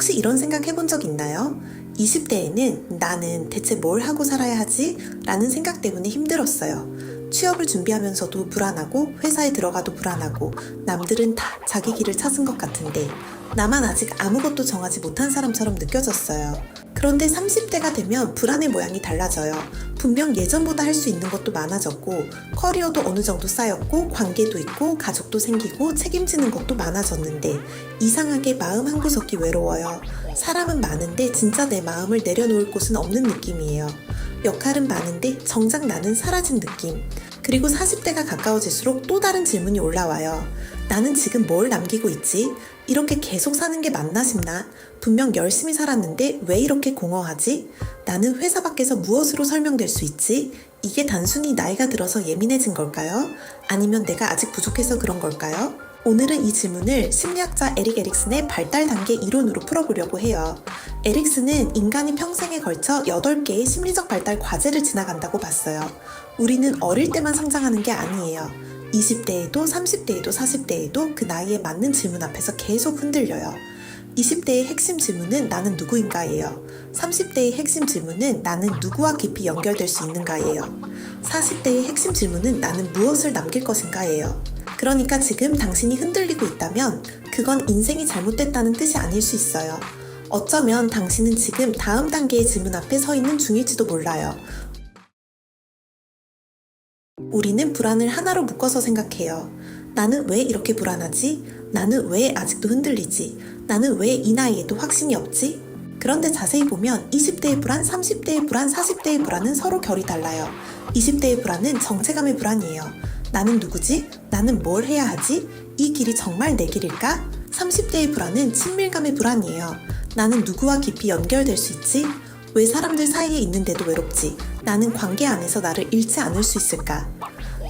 혹시 이런 생각 해본 적 있나요? 20대에는 나는 대체 뭘 하고 살아야 하지? 라는 생각 때문에 힘들었어요. 취업을 준비하면서도 불안하고 회사에 들어가도 불안하고 남들은 다 자기 길을 찾은 것 같은데 나만 아직 아무것도 정하지 못한 사람처럼 느껴졌어요. 그런데 30대가 되면 불안의 모양이 달라져요. 분명 예전보다 할 수 있는 것도 많아졌고 커리어도 어느 정도 쌓였고 관계도 있고 가족도 생기고 책임지는 것도 많아졌는데 이상하게 마음 한구석이 외로워요. 사람은 많은데 진짜 내 마음을 내려놓을 곳은 없는 느낌이에요. 역할은 많은데 정작 나는 사라진 느낌. 그리고 40대가 가까워질수록 또 다른 질문이 올라와요. 나는 지금 뭘 남기고 있지? 이렇게 계속 사는 게 맞나 싶나? 분명 열심히 살았는데 왜 이렇게 공허하지? 나는 회사 밖에서 무엇으로 설명될 수 있지? 이게 단순히 나이가 들어서 예민해진 걸까요? 아니면 내가 아직 부족해서 그런 걸까요? 오늘은 이 질문을 심리학자 에릭 에릭슨의 발달 단계 이론으로 풀어보려고 해요. 에릭슨은 인간이 평생에 걸쳐 8개의 심리적 발달 과제를 지나간다고 봤어요. 우리는 어릴 때만 성장하는 게 아니에요. 20대에도 30대에도 40대에도 그 나이에 맞는 질문 앞에서 계속 흔들려요. 20대의 핵심 질문은 나는 누구인가예요. 30대의 핵심 질문은 나는 누구와 깊이 연결될 수 있는가예요. 40대의 핵심 질문은 나는 무엇을 남길 것인가예요. 그러니까 지금 당신이 흔들리고 있다면 그건 인생이 잘못됐다는 뜻이 아닐 수 있어요. 어쩌면 당신은 지금 다음 단계의 질문 앞에 서 있는 중일지도 몰라요. 우리는 불안을 하나로 묶어서 생각해요. 나는 왜 이렇게 불안하지? 나는 왜 아직도 흔들리지? 나는 왜 이 나이에도 확신이 없지? 그런데 자세히 보면 20대의 불안, 30대의 불안, 40대의 불안은 서로 결이 달라요. 20대의 불안은 정체감의 불안이에요. 나는 누구지? 나는 뭘 해야 하지? 이 길이 정말 내 길일까? 30대의 불안은 친밀감의 불안이에요. 나는 누구와 깊이 연결될 수 있지? 왜 사람들 사이에 있는데도 외롭지? 나는 관계 안에서 나를 잃지 않을 수 있을까?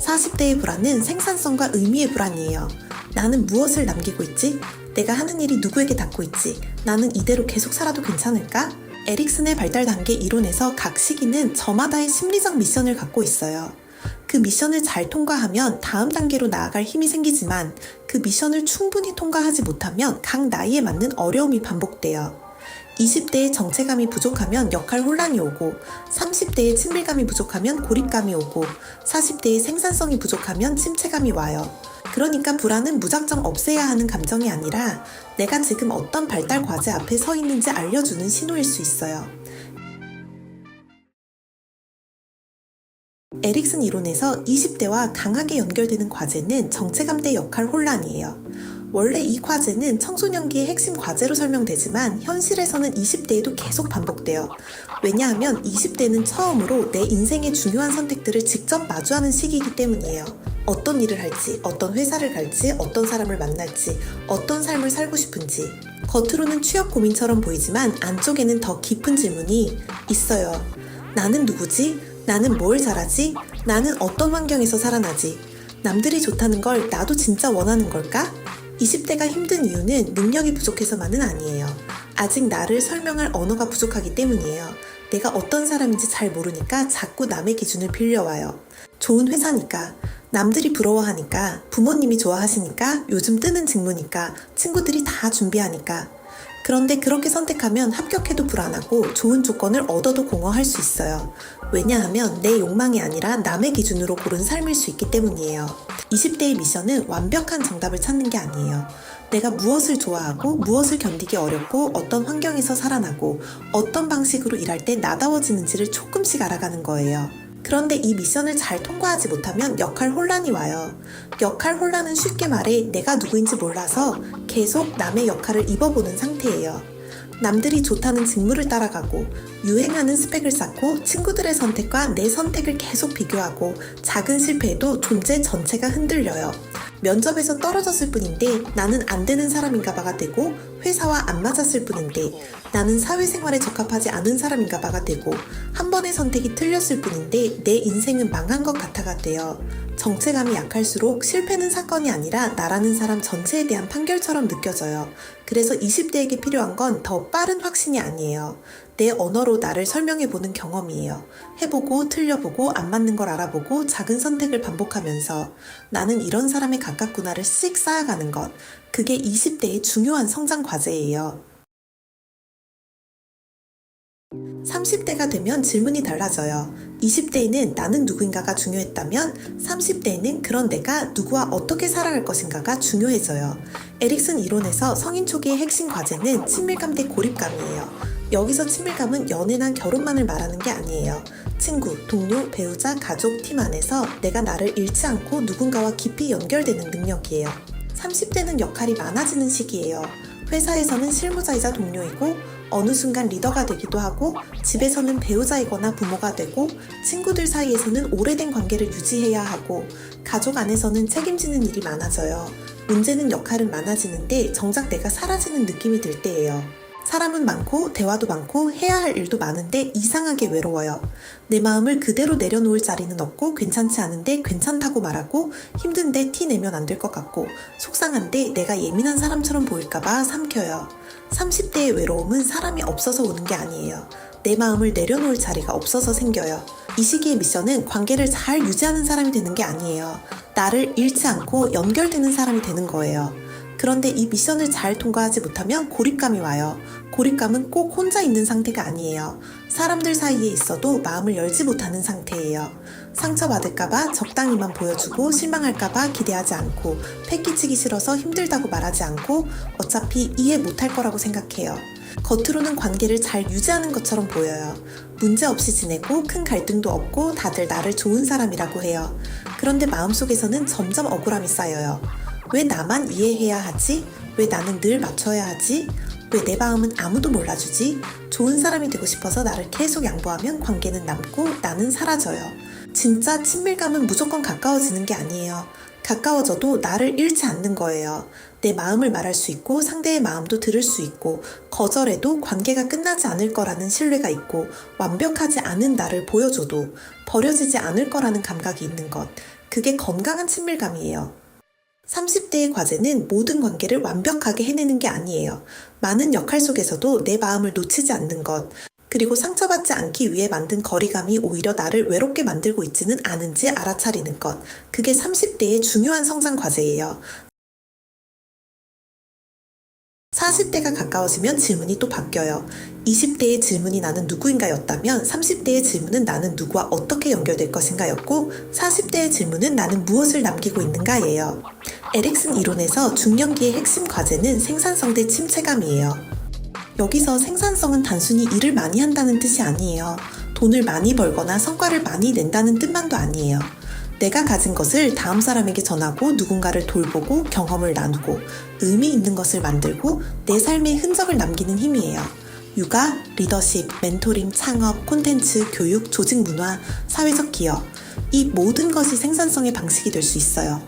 40대의 불안은 생산성과 의미의 불안이에요. 나는 무엇을 남기고 있지? 내가 하는 일이 누구에게 닿고 있지? 나는 이대로 계속 살아도 괜찮을까? 에릭슨의 발달 단계 이론에서 각 시기는 저마다의 심리적 미션을 갖고 있어요. 그 미션을 잘 통과하면 다음 단계로 나아갈 힘이 생기지만 그 미션을 충분히 통과하지 못하면 각 나이에 맞는 어려움이 반복돼요. 20대의 정체감이 부족하면 역할 혼란이 오고 30대의 친밀감이 부족하면 고립감이 오고 40대의 생산성이 부족하면 침체감이 와요. 그러니까 불안은 무작정 없애야 하는 감정이 아니라 내가 지금 어떤 발달 과제 앞에 서 있는지 알려주는 신호일 수 있어요. 에릭슨 이론에서 20대와 강하게 연결되는 과제는 정체감 대 역할 혼란이에요. 원래 이 과제는 청소년기의 핵심 과제로 설명되지만 현실에서는 20대에도 계속 반복돼요. 왜냐하면 20대는 처음으로 내 인생의 중요한 선택들을 직접 마주하는 시기이기 때문이에요. 어떤 일을 할지, 어떤 회사를 갈지, 어떤 사람을 만날지, 어떤 삶을 살고 싶은지. 겉으로는 취업 고민처럼 보이지만 안쪽에는 더 깊은 질문이 있어요. 나는 누구지? 나는 뭘 잘하지? 나는 어떤 환경에서 살아나지? 남들이 좋다는 걸 나도 진짜 원하는 걸까? 20대가 힘든 이유는 능력이 부족해서만은 아니에요. 아직 나를 설명할 언어가 부족하기 때문이에요. 내가 어떤 사람인지 잘 모르니까 자꾸 남의 기준을 빌려와요. 좋은 회사니까, 남들이 부러워하니까, 부모님이 좋아하시니까, 요즘 뜨는 직무니까, 친구들이 다 준비하니까. 그런데 그렇게 선택하면 합격해도 불안하고 좋은 조건을 얻어도 공허할 수 있어요. 왜냐하면 내 욕망이 아니라 남의 기준으로 고른 삶일 수 있기 때문이에요. 20대의 미션은 완벽한 정답을 찾는 게 아니에요. 내가 무엇을 좋아하고 무엇을 견디기 어렵고 어떤 환경에서 살아나고 어떤 방식으로 일할 때 나다워지는지를 조금씩 알아가는 거예요. 그런데 이 미션을 잘 통과하지 못하면 역할 혼란이 와요. 역할 혼란은 쉽게 말해 내가 누구인지 몰라서 계속 남의 역할을 입어보는 상태예요. 남들이 좋다는 직무를 따라가고 유행하는 스펙을 쌓고 친구들의 선택과 내 선택을 계속 비교하고 작은 실패에도 존재 전체가 흔들려요. 면접에서 떨어졌을 뿐인데 나는 안 되는 사람인가 봐가 되고 회사와 안 맞았을 뿐인데 나는 사회생활에 적합하지 않은 사람인가 봐가 되고 한 번의 선택이 틀렸을 뿐인데 내 인생은 망한 것 같아가 돼요. 정체감이 약할수록 실패는 사건이 아니라 나라는 사람 전체에 대한 판결처럼 느껴져요. 그래서 20대에게 필요한 건 더 빠른 확신이 아니에요. 내 언어로 나를 설명해보는 경험이에요. 해보고 틀려보고 안 맞는 걸 알아보고 작은 선택을 반복하면서 나는 이런 사람에 가깝구나를 씩 쌓아가는 것. 그게 20대의 중요한 성장 과제예요. 30대가 되면 질문이 달라져요. 20대에는 나는 누구인가가 중요했다면 30대에는 그런 내가 누구와 어떻게 살아갈 것인가가 중요해져요. 에릭슨 이론에서 성인 초기의 핵심 과제는 친밀감 대 고립감이에요. 여기서 친밀감은 연애나 결혼만을 말하는 게 아니에요. 친구, 동료, 배우자, 가족, 팀 안에서 내가 나를 잃지 않고 누군가와 깊이 연결되는 능력이에요. 30대는 역할이 많아지는 시기예요. 회사에서는 실무자이자 동료이고 어느 순간 리더가 되기도 하고 집에서는 배우자이거나 부모가 되고 친구들 사이에서는 오래된 관계를 유지해야 하고 가족 안에서는 책임지는 일이 많아져요. 문제는 역할은 많아지는데 정작 내가 사라지는 느낌이 들 때예요. 사람은 많고 대화도 많고 해야 할 일도 많은데 이상하게 외로워요. 내 마음을 그대로 내려놓을 자리는 없고 괜찮지 않은데 괜찮다고 말하고 힘든데 티 내면 안 될 것 같고 속상한데 내가 예민한 사람처럼 보일까봐 삼켜요. 30대의 외로움은 사람이 없어서 오는 게 아니에요. 내 마음을 내려놓을 자리가 없어서 생겨요. 이 시기의 미션은 관계를 잘 유지하는 사람이 되는 게 아니에요. 나를 잃지 않고 연결되는 사람이 되는 거예요. 그런데 이 미션을 잘 통과하지 못하면 고립감이 와요. 고립감은 꼭 혼자 있는 상태가 아니에요. 사람들 사이에 있어도 마음을 열지 못하는 상태예요. 상처받을까봐 적당히만 보여주고 실망할까봐 기대하지 않고 패기치기 싫어서 힘들다고 말하지 않고 어차피 이해 못할 거라고 생각해요. 겉으로는 관계를 잘 유지하는 것처럼 보여요. 문제없이 지내고 큰 갈등도 없고 다들 나를 좋은 사람이라고 해요. 그런데 마음속에서는 점점 억울함이 쌓여요. 왜 나만 이해해야 하지? 왜 나는 늘 맞춰야 하지? 왜 내 마음은 아무도 몰라주지? 좋은 사람이 되고 싶어서 나를 계속 양보하면 관계는 남고 나는 사라져요. 진짜 친밀감은 무조건 가까워지는 게 아니에요. 가까워져도 나를 잃지 않는 거예요. 내 마음을 말할 수 있고 상대의 마음도 들을 수 있고 거절해도 관계가 끝나지 않을 거라는 신뢰가 있고 완벽하지 않은 나를 보여줘도 버려지지 않을 거라는 감각이 있는 것. 그게 건강한 친밀감이에요. 30대의 과제는 모든 관계를 완벽하게 해내는 게 아니에요. 많은 역할 속에서도 내 마음을 놓치지 않는 것, 그리고 상처받지 않기 위해 만든 거리감이 오히려 나를 외롭게 만들고 있지는 않은지 알아차리는 것. 그게 30대의 중요한 성장 과제예요. 40대가 가까워지면 질문이 또 바뀌어요. 20대의 질문이 나는 누구인가 였다면 30대의 질문은 나는 누구와 어떻게 연결될 것인가 였고 40대의 질문은 나는 무엇을 남기고 있는가 예요. 에릭슨 이론에서 중년기의 핵심 과제는 생산성 대 침체감이에요. 여기서 생산성은 단순히 일을 많이 한다는 뜻이 아니에요. 돈을 많이 벌거나 성과를 많이 낸다는 뜻만도 아니에요. 내가 가진 것을 다음 사람에게 전하고 누군가를 돌보고 경험을 나누고 의미 있는 것을 만들고 내 삶의 흔적을 남기는 힘이에요. 육아, 리더십, 멘토링, 창업, 콘텐츠, 교육, 조직 문화, 사회적 기여. 이 모든 것이 생산성의 방식이 될 수 있어요.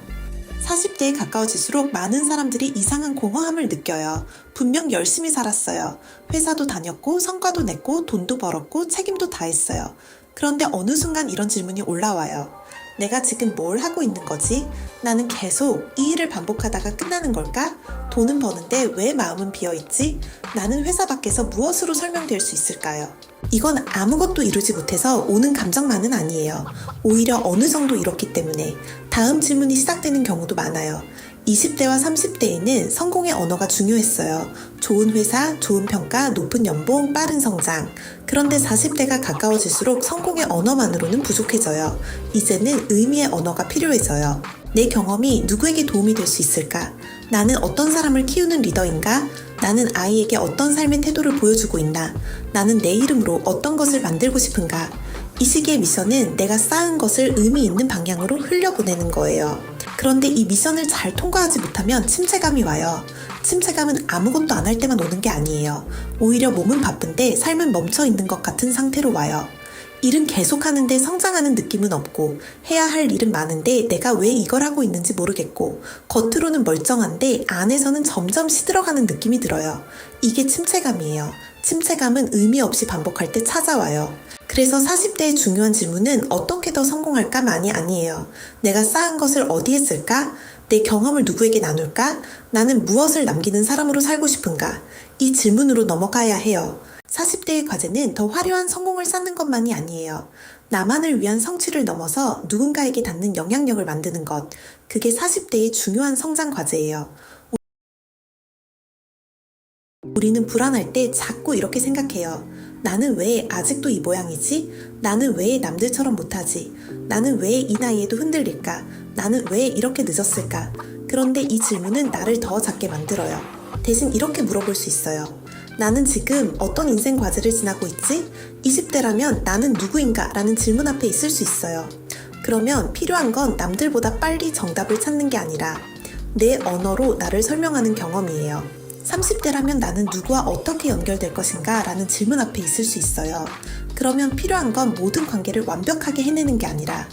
40대에 가까워질수록 많은 사람들이 이상한 공허함을 느껴요. 분명 열심히 살았어요. 회사도 다녔고 성과도 냈고 돈도 벌었고 책임도 다 했어요. 그런데 어느 순간 이런 질문이 올라와요. 내가 지금 뭘 하고 있는 거지? 나는 계속 이 일을 반복하다가 끝나는 걸까? 돈은 버는데 왜 마음은 비어있지? 나는 회사 밖에서 무엇으로 설명될 수 있을까요? 이건 아무것도 이루지 못해서 오는 감정만은 아니에요. 오히려 어느 정도 이뤘기 때문에 다음 질문이 시작되는 경우도 많아요. 20대와 30대에는 성공의 언어가 중요했어요. 좋은 회사, 좋은 평가, 높은 연봉, 빠른 성장. 그런데 40대가 가까워질수록 성공의 언어만으로는 부족해져요. 이제는 의미의 언어가 필요해져요. 내 경험이 누구에게 도움이 될 수 있을까? 나는 어떤 사람을 키우는 리더인가? 나는 아이에게 어떤 삶의 태도를 보여주고 있나? 나는 내 이름으로 어떤 것을 만들고 싶은가? 이 시기의 미션은 내가 쌓은 것을 의미 있는 방향으로 흘려보내는 거예요. 그런데 이 미션을 잘 통과하지 못하면 침체감이 와요. 침체감은 아무것도 안 할 때만 오는 게 아니에요. 오히려 몸은 바쁜데 삶은 멈춰 있는 것 같은 상태로 와요. 일은 계속하는데 성장하는 느낌은 없고 해야 할 일은 많은데 내가 왜 이걸 하고 있는지 모르겠고 겉으로는 멀쩡한데 안에서는 점점 시들어가는 느낌이 들어요. 이게 침체감이에요. 침체감은 의미 없이 반복할 때 찾아와요. 그래서 40대의 중요한 질문은 어떻게 더 성공할까만이 아니에요. 내가 쌓은 것을 어디에 쓸까? 내 경험을 누구에게 나눌까? 나는 무엇을 남기는 사람으로 살고 싶은가? 이 질문으로 넘어가야 해요. 40대의 과제는 더 화려한 성공을 쌓는 것만이 아니에요. 나만을 위한 성취를 넘어서 누군가에게 닿는 영향력을 만드는 것. 그게 40대의 중요한 성장 과제예요. 우리는 불안할 때 자꾸 이렇게 생각해요. 나는 왜 아직도 이 모양이지? 나는 왜 남들처럼 못하지? 나는 왜 이 나이에도 흔들릴까? 나는 왜 이렇게 늦었을까? 그런데 이 질문은 나를 더 작게 만들어요. 대신 이렇게 물어볼 수 있어요. 나는 지금 어떤 인생 과제를 지나고 있지? 20대라면 나는 누구인가? 라는 질문 앞에 있을 수 있어요. 그러면 필요한 건 남들보다 빨리 정답을 찾는 게 아니라 내 언어로 나를 설명하는 경험이에요. 30대라면 나는 누구와 어떻게 연결될 것인가? 라는 질문 앞에 있을 수 있어요. 그러면 필요한 건 모든 관계를 완벽하게 해내는 게 아니라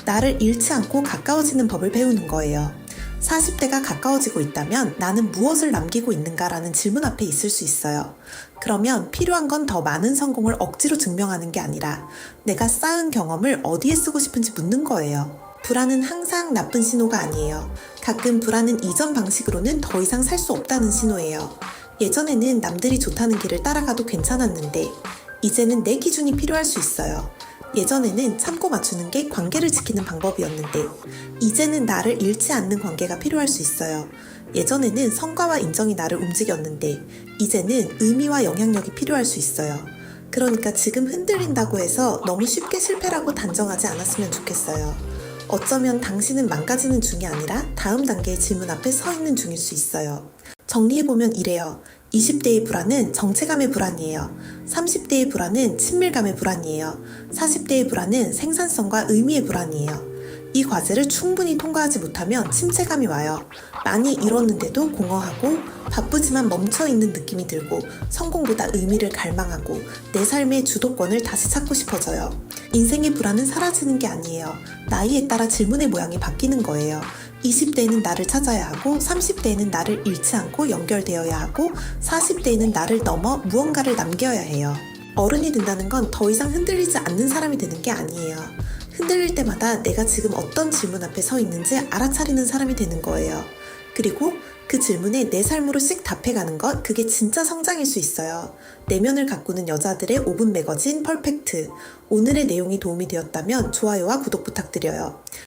나를 잃지 않고 가까워지는 법을 배우는 거예요. 40대가 가까워지고 있다면 나는 무엇을 남기고 있는가? 라는 질문 앞에 있을 수 있어요. 그러면 필요한 건 더 많은 성공을 억지로 증명하는 게 아니라 내가 쌓은 경험을 어디에 쓰고 싶은지 묻는 거예요. 불안은 항상 나쁜 신호가 아니에요. 가끔 불안은 이전 방식으로는 더 이상 살 수 없다는 신호예요. 예전에는 남들이 좋다는 길을 따라가도 괜찮았는데 이제는 내 기준이 필요할 수 있어요. 예전에는 참고 맞추는 게 관계를 지키는 방법이었는데 이제는 나를 잃지 않는 관계가 필요할 수 있어요. 예전에는 성과와 인정이 나를 움직였는데 이제는 의미와 영향력이 필요할 수 있어요. 그러니까 지금 흔들린다고 해서 너무 쉽게 실패라고 단정하지 않았으면 좋겠어요. 어쩌면 당신은 망가지는 중이 아니라 다음 단계의 질문 앞에 서 있는 중일 수 있어요. 정리해보면 이래요. 20대의 불안은 정체감의 불안이에요. 30대의 불안은 친밀감의 불안이에요. 40대의 불안은 생산성과 의미의 불안이에요. 이 과제를 충분히 통과하지 못하면 침체감이 와요. 많이 이뤘는데도 공허하고 바쁘지만 멈춰있는 느낌이 들고 성공보다 의미를 갈망하고 내 삶의 주도권을 다시 찾고 싶어져요. 인생의 불안은 사라지는 게 아니에요. 나이에 따라 질문의 모양이 바뀌는 거예요. 20대에는 나를 찾아야 하고 30대에는 나를 잃지 않고 연결되어야 하고 40대에는 나를 넘어 무언가를 남겨야 해요. 어른이 된다는 건 더 이상 흔들리지 않는 사람이 되는 게 아니에요. 흔들릴 때마다 내가 지금 어떤 질문 앞에 서 있는지 알아차리는 사람이 되는 거예요. 그리고 그 질문에 내 삶으로 씩 답해가는 것, 그게 진짜 성장일 수 있어요. 내면을 가꾸는 여자들의 5분 매거진 퍼펙트. 오늘의 내용이 도움이 되었다면 좋아요와 구독 부탁드려요.